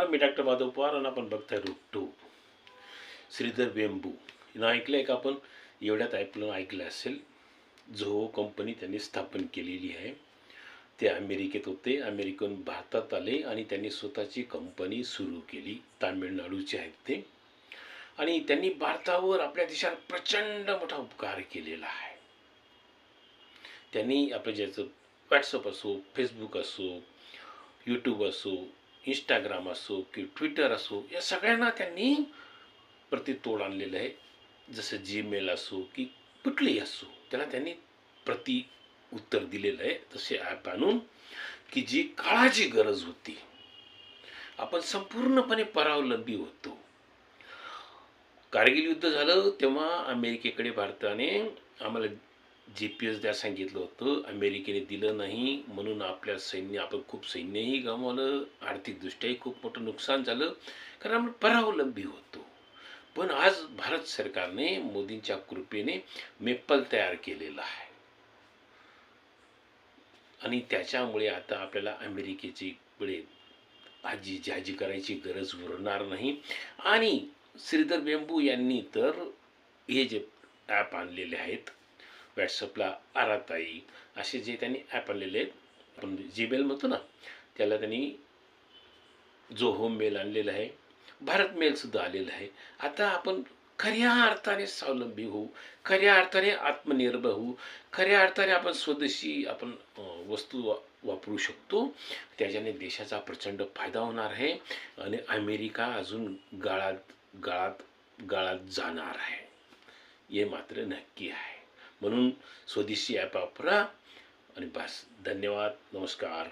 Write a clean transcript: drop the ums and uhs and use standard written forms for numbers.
मी doctor Madhav Pawar आणि आपण बघताय रूट टू. श्रीधर वेंबू ना ऐकलं आहे का आपण? एवढ्यात ऐकलं असेल. झोहो कंपनी त्यांनी स्थापन केलेली आहे. ते अमेरिकेत होते, अमेरिकन भारतात आले आणि त्यांनी स्वतःची कंपनी सुरू केली. तामिळनाडूचे आहेत ते. आणि त्यांनी भारतावर, आपल्या देशावर प्रचंड मोठा उपकार केलेला आहे. त्यांनी आपलं ज्याचं व्हॉट्सअप असो, फेसबुक असो, यूट्यूब असो, इंस्टाग्राम असो की ट्विटर असो, या सगळ्यांना त्यांनी प्रतितोड आणलेलं आहे. जसं जीमेल असो की कुठलेही असो, त्याला त्यांनी प्रति उत्तर दिलेलं आहे. तसे ॲप आणून की जी काळाची गरज होती, आपण संपूर्णपणे परावलंबी होतो. कारगिल युद्ध झालं तेव्हा अमेरिकेकडे भारताने आम्हाला GPS द्या सांगितलं होतं. अमेरिकेने दिलं नाही, म्हणून आपण खूप सैन्यही गमावलं, आर्थिकदृष्ट्याही खूप मोठं नुकसान झालं, कारण आपण परावलंबी होतो. पण आज भारत सरकारने मोदींच्या कृपेने मेप्पल तयार केलेला आहे आणि त्याच्यामुळे आता आपल्याला अमेरिकेची पुढे जाजी करायची गरज उरणार नाही. आणि श्रीधर वेंबू यांनी तर हे जे ॲप आणलेले आहेत, व्हॉट्सअपला आराताई असे जे त्यांनी ॲप आणलेले आहेत, आपण जीमेल म्हणतो ना, त्याला त्यांनी जो होम मेल आणलेला आहे, भारत मेलसुद्धा आलेलं आहे. आता आपण खऱ्या अर्थाने स्वावलंबी होऊ, खऱ्या अर्थाने आत्मनिर्भर होऊ, खऱ्या अर्थाने आपण स्वदेशी वस्तू वापरू शकतो. त्याच्याने देशाचा प्रचंड फायदा होणार आहे आणि अमेरिका अजून गाळात गाळात गाळात जाणार आहे, हे मात्र नक्की आहे. म्हणून स्वदेशी ॲप वापरा आणि बस. धन्यवाद. नमस्कार.